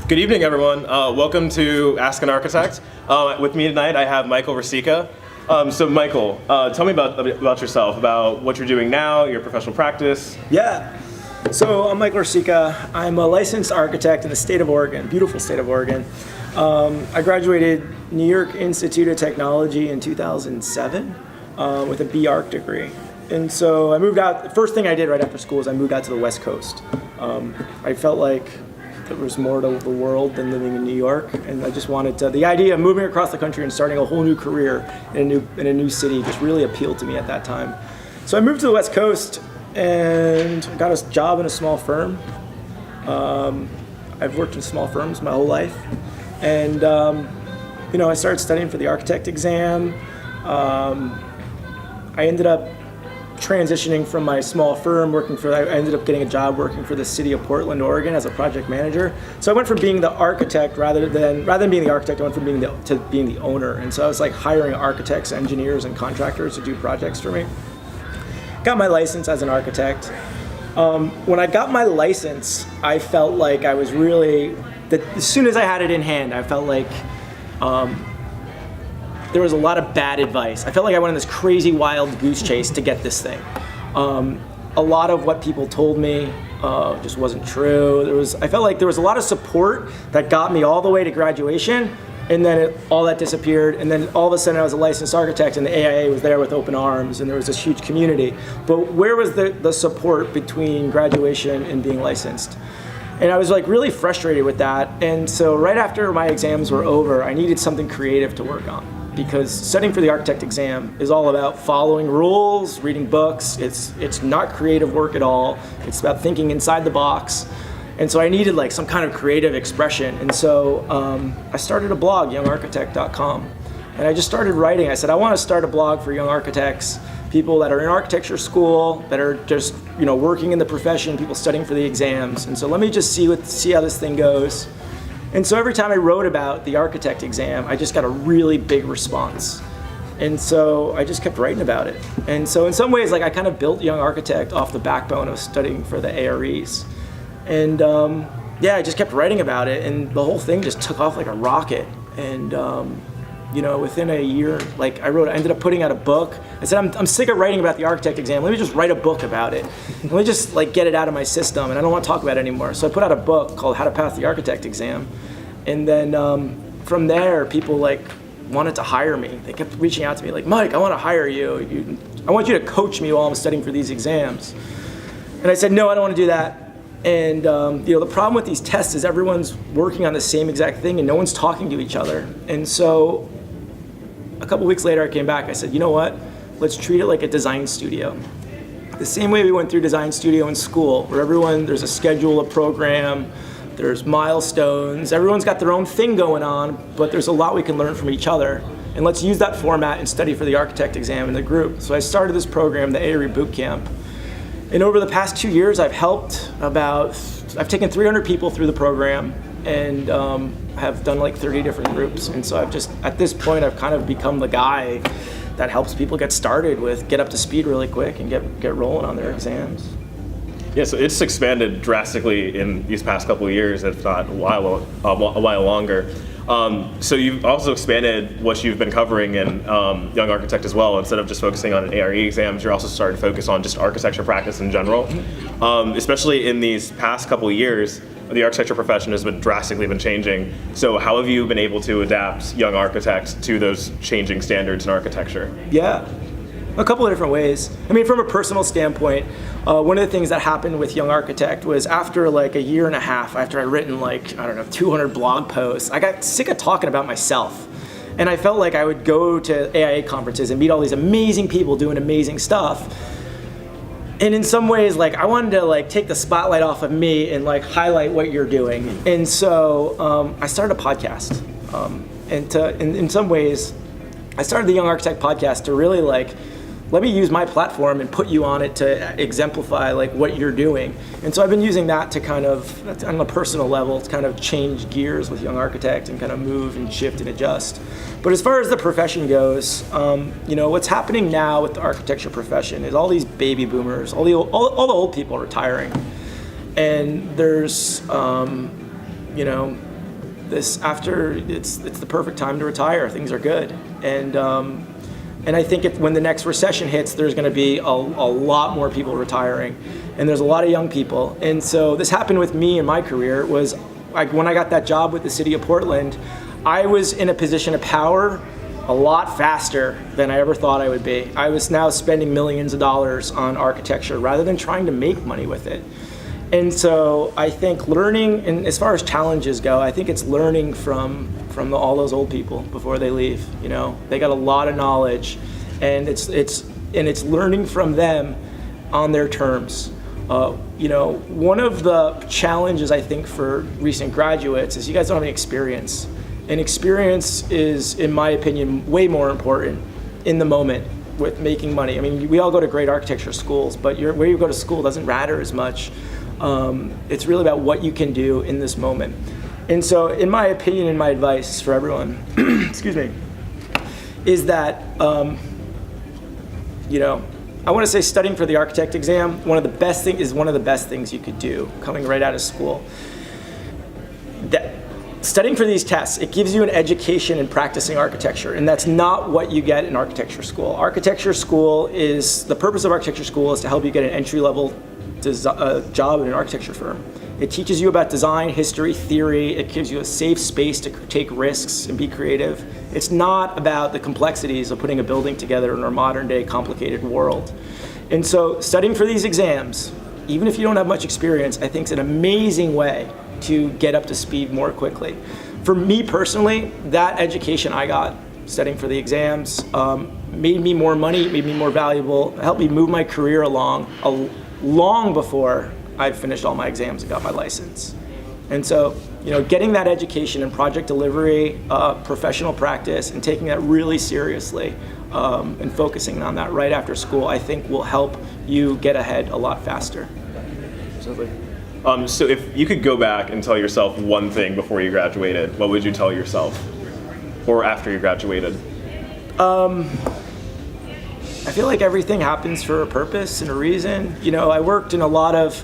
Good evening, everyone. Welcome to Ask an Architect. With me tonight, I have Michael Riscica. So Michael, tell me about yourself, about what you're doing now, your professional practice. Yeah. So I'm Michael Riscica. I'm a licensed architect in the state of Oregon, beautiful state of Oregon. I graduated New York Institute of Technology in 2007 with a B.Arch degree. And so I moved out, the first thing I did right after school is I moved out to the West Coast. I felt like there was more to the world than living in New York, and I just wanted to, the idea of moving across the country and starting a whole new career in a new city just really appealed to me at that time. So I moved to the West Coast and got a job in a small firm. I've worked in small firms my whole life, and I started studying for the architect exam. I ended up transitioning from my small firm I ended up getting a job working for the city of Portland, Oregon as a project manager. So I went from being the architect rather than being the architect, I went from being the owner. And so I was like hiring architects, engineers, and contractors to do projects for me. Got my license as an architect. When I got my license, I felt like I was really, as soon as I had it in hand, I felt like there was a lot of bad advice. I felt like I went on this crazy wild goose chase to get this thing. A lot of what people told me just wasn't true. I felt like there was a lot of support that got me all the way to graduation, and then all that disappeared, and then all of a sudden I was a licensed architect and the AIA was there with open arms and there was this huge community. But where was the support between graduation and being licensed? And I was like really frustrated with that. And so right after my exams were over, I needed something creative to work on, because studying for the architect exam is all about following rules, reading books. It's not creative work at all. It's about thinking inside the box. And so I needed like some kind of creative expression. And so I started a blog, youngarchitect.com. And I just started writing. I said, I want to start a blog for young architects, people that are in architecture school, that are just working in the profession, people studying for the exams. And so let me just see how this thing goes. And so every time I wrote about the architect exam, I just got a really big response. And so I just kept writing about it. And so in some ways, like I kind of built Young Architect off the backbone of studying for the AIAS. And I just kept writing about it, and the whole thing just took off like a rocket. And within a year, I ended up putting out a book. I said, I'm sick of writing about the architect exam. Let me just write a book about it. Let me just get it out of my system, and I don't want to talk about it anymore. So I put out a book called How to Pass the Architect Exam. And then from there, people wanted to hire me. They kept reaching out to me like, Mike, I want to hire you. I want you to coach me while I'm studying for these exams. And I said, no, I don't want to do that. And the problem with these tests is everyone's working on the same exact thing and no one's talking to each other. And so a couple weeks later, I came back. I said, you know what? Let's treat it like a design studio. The same way we went through design studio in school, where there's a schedule, a program, there's milestones. Everyone's got their own thing going on, but there's a lot we can learn from each other. And let's use that format and study for the architect exam in the group. So I started this program, the AIAS Boot Camp. And over the past 2 years, I've taken 300 people through the program and have done 30 different groups. And so at this point, I've kind of become the guy that helps people get started get up to speed really quick and get rolling on their exams. Yeah, so it's expanded drastically in these past couple of years, if not a while longer. So you've also expanded what you've been covering in Young Architect as well. Instead of just focusing on ARE exams, you're also starting to focus on just architecture practice in general. Especially in these past couple of years, the architecture profession has drastically been changing. So how have you been able to adapt Young Architect to those changing standards in architecture? Yeah, a couple of different ways. I mean, from a personal standpoint, one of the things that happened with Young Architect was after a year and a half, after I'd written 200 blog posts, I got sick of talking about myself. And I felt like I would go to AIA conferences and meet all these amazing people doing amazing stuff. And in some ways, I wanted to take the spotlight off of me and highlight what you're doing. And so I started a podcast. In some ways, I started the Young Architect podcast to really let me use my platform and put you on it to exemplify what you're doing. And so I've been using that to kind of, on a personal level, to kind of change gears with Young Architect and kind of move and shift and adjust. But as far as the profession goes, what's happening now with the architecture profession is all these baby boomers, all the old people retiring. And there's, it's the perfect time to retire. Things are good, and I think when the next recession hits, there's going to be a lot more people retiring, and there's a lot of young people. And so this happened with me in my career. It was like when I got that job with the city of Portland, I was in a position of power a lot faster than I ever thought I would be. I was now spending millions of dollars on architecture rather than trying to make money with it. And so I think learning, and as far as challenges go, I think it's learning from all those old people before they leave. You know, they got a lot of knowledge, and it's learning from them on their terms. You know, one of the challenges I think for recent graduates is you guys don't have any experience. And experience is, in my opinion, way more important in the moment with making money. I mean, we all go to great architecture schools, but where you go to school doesn't matter as much. It's really about what you can do in this moment. And so, in my opinion and my advice for everyone, excuse me, is that, you know, I want to say studying for the architect exam, one of the best things you could do coming right out of school. Studying for these tests, it gives you an education in practicing architecture, and that's not what you get in architecture school. The purpose of architecture school is to help you get an entry-level job in an architecture firm. It teaches you about design, history, theory. It gives you a safe space to take risks and be creative. It's not about the complexities of putting a building together in our modern-day complicated world. And so studying for these exams, even if you don't have much experience, I think is an amazing way to get up to speed more quickly. For me personally, that education I got studying for the exams made me more money, made me more valuable, helped me move my career along long before I finished all my exams and got my license. And so, you know, getting that education in project delivery, professional practice, and taking that really seriously and focusing on that right after school, I think will help you get ahead a lot faster. Absolutely. So if you could go back and tell yourself one thing before you graduated, what would you tell yourself? Or after you graduated? I feel like everything happens for a purpose and a reason. You know, I worked in a lot of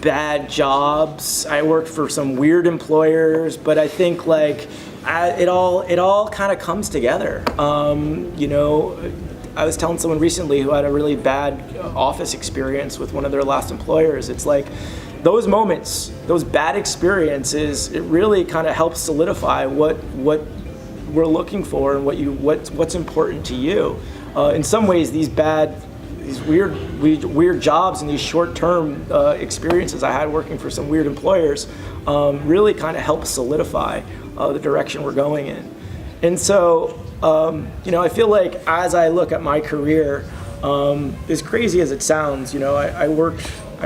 bad jobs. I worked for some weird employers, but I think like it all kind of comes together. You know, I was telling someone recently who had a really bad office experience with one of their last employers. It's like those moments, those bad experiences, it really kind of helps solidify what we're looking for and what's important to you. In some ways, these weird jobs and these short-term experiences I had working for some weird employers really kind of help solidify the direction we're going in. And so, you know, I feel like as I look at my career, as crazy as it sounds, you know, I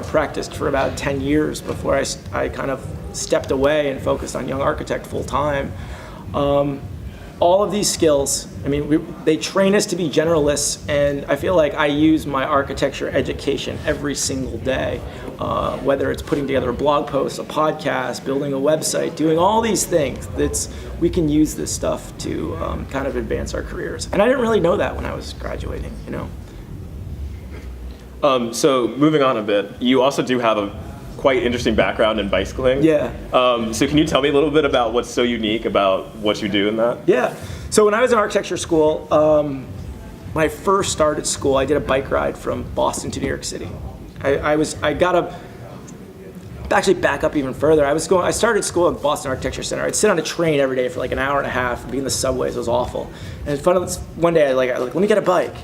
practiced for about 10 years before I kind of stepped away and focused on Young Architect full time. All of these skills, I mean, they train us to be generalists, and I feel like I use my architecture education every single day, whether it's putting together a blog post, a podcast, building a website, doing all these things. We can use this stuff to kind of advance our careers. And I didn't really know that when I was graduating, you know. So moving on a bit, you also do have a quite interesting background in bicycling. Yeah. So can you tell me a little bit about what's so unique about what you do in that? Yeah. So when I was in architecture school, when I first started school, I did a bike ride from Boston to New York City. Actually back up even further. I started school at Boston Architecture Center. I'd sit on a train every day for like an hour and a half, be in the subways. It was awful. And one day I like, let me get a bike.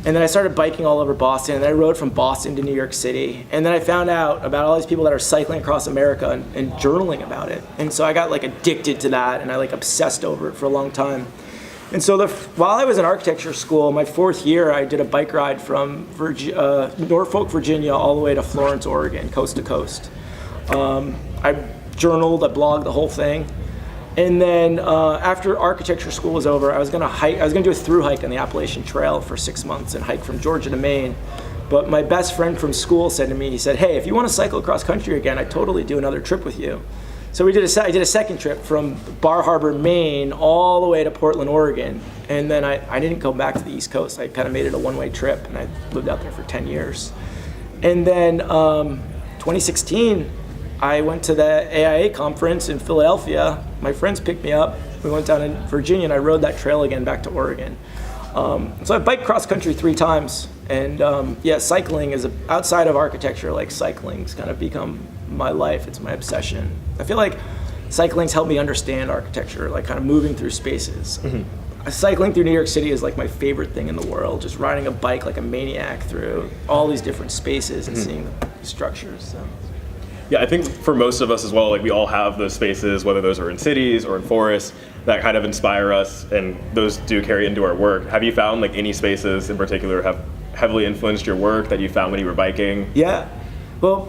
And then I started biking all over Boston, and then I rode from Boston to New York City. And then I found out about all these people that are cycling across America and journaling about it. And so I got like addicted to that, and I like obsessed over it for a long time. And so while I was in architecture school, my fourth year, I did a bike ride from Norfolk, Virginia, all the way to Florence, Oregon, coast to coast. I journaled, I blogged the whole thing. And then after architecture school was over, I was gonna do a through hike on the Appalachian Trail for 6 months and hike from Georgia to Maine. But my best friend from school said to me, he said, hey, if you wanna cycle across country again, I'd totally do another trip with you. So I did a second trip from Bar Harbor, Maine, all the way to Portland, Oregon. And then I didn't go back to the East Coast. I kind of made it a one-way trip, and I lived out there for 10 years. And then 2016, I went to the AIA conference in Philadelphia. My friends picked me up. We went down in Virginia, and I rode that trail again back to Oregon. So I biked cross country 3 times, and cycling is outside of architecture. Like, cycling's kind of become my life. It's my obsession. I feel like cycling's helped me understand architecture, like kind of moving through spaces. Cycling through New York City is like my favorite thing in the world. Just riding a bike like a maniac through all these different spaces and seeing the structures. So. Yeah, I think for most of us as well, like we all have those spaces, whether those are in cities or in forests, that kind of inspire us, and those do carry into our work. Have you found like any spaces in particular have heavily influenced your work that you found when you were biking? Yeah, well,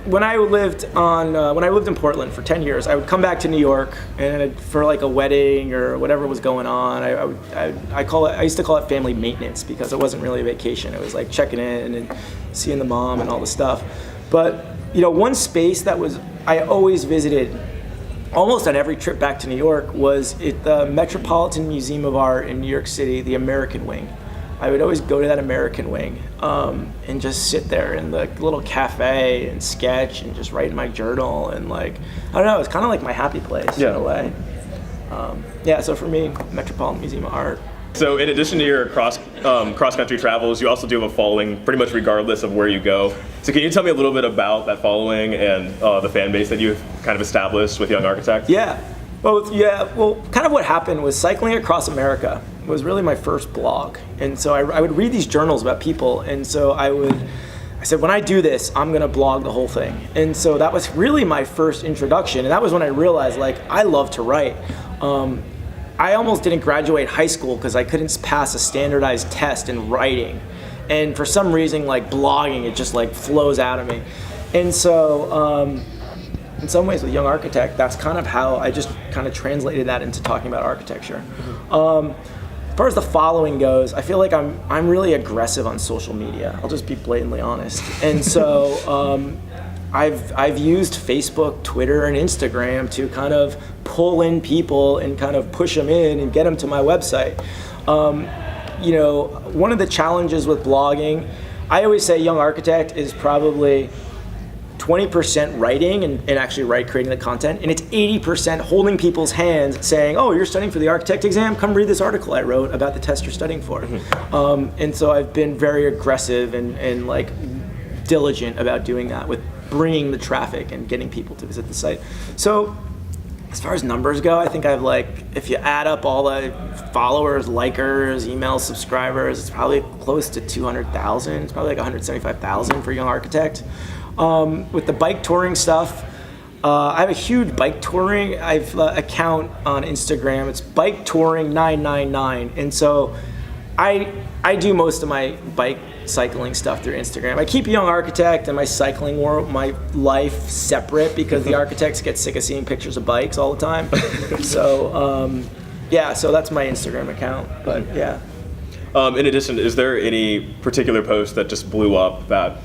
when I lived in Portland for 10 years, I would come back to New York, and for like a wedding or whatever was going on, I used to call it family maintenance, because it wasn't really a vacation. It was like checking in and seeing the mom and all the stuff. But one space that I always visited almost on every trip back to New York was at the Metropolitan Museum of Art in New York City, the American Wing. I would always go to that American Wing and just sit there in the little cafe and sketch and just write in my journal, and like, I don't know, it's kind of like my happy place in a way. So for me, Metropolitan Museum of Art. So in addition to your cross-country travels, you also do have a following pretty much regardless of where you go. So can you tell me a little bit about that following and the fan base that you've kind of established with Young Architect? Well, kind of what happened was Cycling Across America was really my first blog. And so I would read these journals about people, and so I said, when I do this, I'm gonna blog the whole thing. And so that was really my first introduction, and that was when I realized, like, I love to write. I almost didn't graduate high school because I couldn't pass a standardized test in writing. And for some reason, like blogging, it just like flows out of me. And so in some ways with Young Architect, that's kind of how I just kind of translated that into talking about architecture. As far as the following goes, I feel like I'm really aggressive on social media. I'll just be blatantly honest. And so I've used Facebook, Twitter, and Instagram to kind of pull in people and kind of push them in and get them to my website. One of the challenges with blogging, I always say Young Architect is probably 20% writing and actually creating the content, and it's 80% holding people's hands saying, oh, you're studying for the architect exam? Come read this article I wrote about the test you're studying for. And so I've been very aggressive and like diligent about doing that, with bringing the traffic and getting people to visit the site. So as far as numbers go, I think I've if you add up all the followers, likers, email subscribers, it's probably close to 200,000. It's probably like 175,000 for Young Architect. With the bike touring stuff, I have a huge bike touring account on Instagram. It's bike touring 999, and so I do most of my bike cycling stuff through Instagram. I keep Young Architect and my cycling world, my life separate, because the architects get sick of seeing pictures of bikes all the time. So so that's my Instagram account. But yeah. In addition, is there any particular post that just blew up that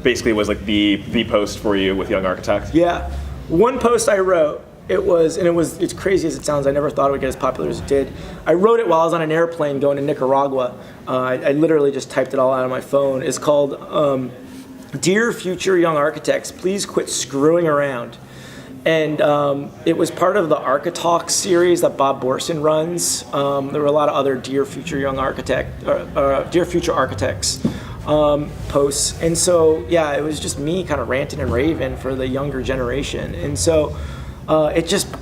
basically was like the post for you with Young Architect? Yeah, one post I wrote, it's crazy as it sounds, I never thought it would get as popular as it did. I wrote it while I was on an airplane going to Nicaragua. I literally just typed it all out on my phone. It's called, Dear Future Young Architects, Please Quit Screwing Around. And it was part of the Architalks series that Bob Borson runs. There were a lot of other Dear Future Young Architect, Dear Future Architects posts. And so, yeah, it was just me kind of ranting and raving for the younger generation. And so it just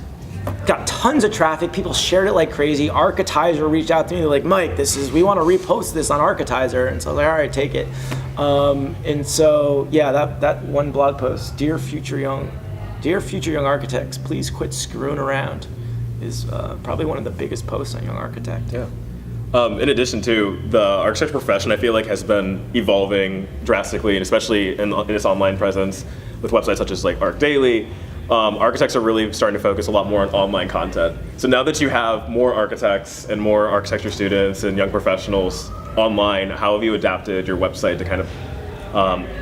got tons of traffic. People shared it like crazy. Architizer reached out to me. They're like, Mike, we want to repost this on Architizer. And so I was like, all right, take it. And so, yeah, that one blog post, Dear Future Young Architects, Please Quit Screwing Around, is probably one of the biggest posts on Young Architect. Yeah. In addition to the architecture profession, I feel like has been evolving drastically, and especially in its online presence with websites such as like Arc Daily. Architects are really starting to focus a lot more on online content. So now that you have more architects and more architecture students and young professionals online, how have you adapted your website to kind of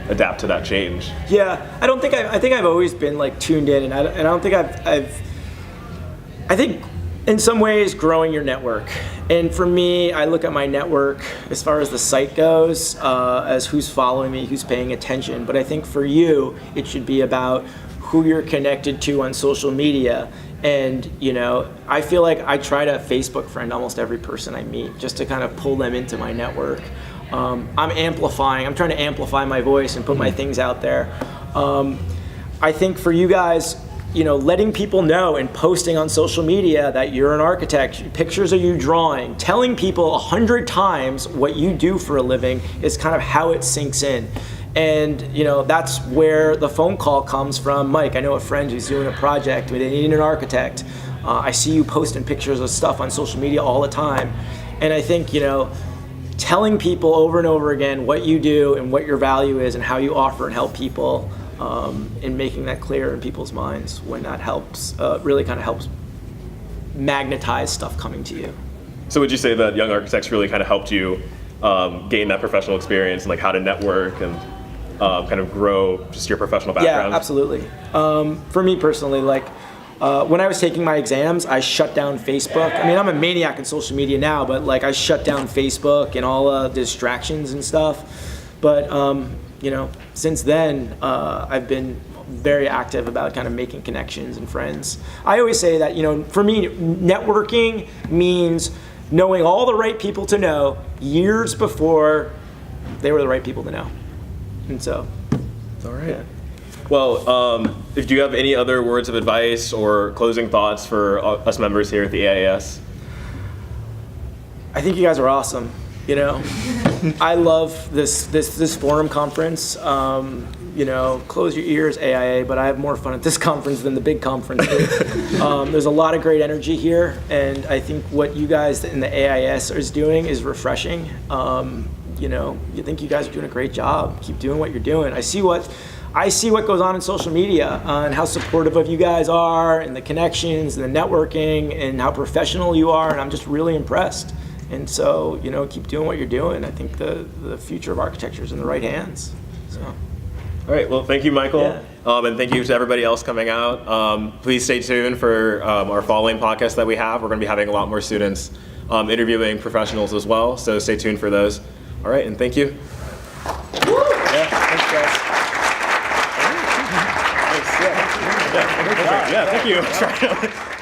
adapt to that change? Yeah, I think I've always been like tuned in, and I don't think I think In some ways, growing your network. And for me, I look at my network as far as the site goes, as who's following me, who's paying attention. But I think for you, it should be about who you're connected to on social media. And, you know, I feel like I try to Facebook friend almost every person I meet just to kind of pull them into my network. I'm trying to amplify my voice and put my things out there. I think for you guys, you know, letting people know and posting on social media that you're an architect, pictures of you drawing, telling people 100 times what you do for a living is kind of how it sinks in. And, you know, that's where the phone call comes from. Mike, I know a friend who's doing a project, they need an architect. I see you posting pictures of stuff on social media all the time. And I think, you know, telling people over and over again what you do and what your value is and how you offer and help people, and making that clear in people's minds, when that helps, really kind of helps magnetize stuff coming to you. So would you say that Young Architects really kind of helped you gain that professional experience and like how to network and kind of grow just your professional background? Yeah, absolutely. For me personally, like when I was taking my exams, I shut down Facebook. I mean, I'm a maniac in social media now, but like I shut down Facebook and all the distractions and stuff. But you know, since then, I've been very active about kind of making connections and friends. I always say that, you know, for me, networking means knowing all the right people to know years before they were the right people to know. And so, all right. Yeah. Well, if you have any other words of advice or closing thoughts for us members here at the AIAS? I think you guys are awesome. You know, I love this forum conference. You know, close your ears, AIA, but I have more fun at this conference than the big conference. There's a lot of great energy here, and I think what you guys in the AIAS is doing is refreshing. You know, you think you guys are doing a great job. Keep doing what you're doing. I see what goes on in social media and how supportive of you guys are, and the connections and the networking and how professional you are, and I'm just really impressed. And so, you know, keep doing what you're doing. I think the future of architecture is in the right hands. So. All right, well, thank you, Michael. Yeah. And thank you to everybody else coming out. Please stay tuned for our following podcast that we have. We're going to be having a lot more students interviewing professionals as well, so stay tuned for those. All right, and thank you. Yeah, thanks, guys. Thanks. Yeah, thank you.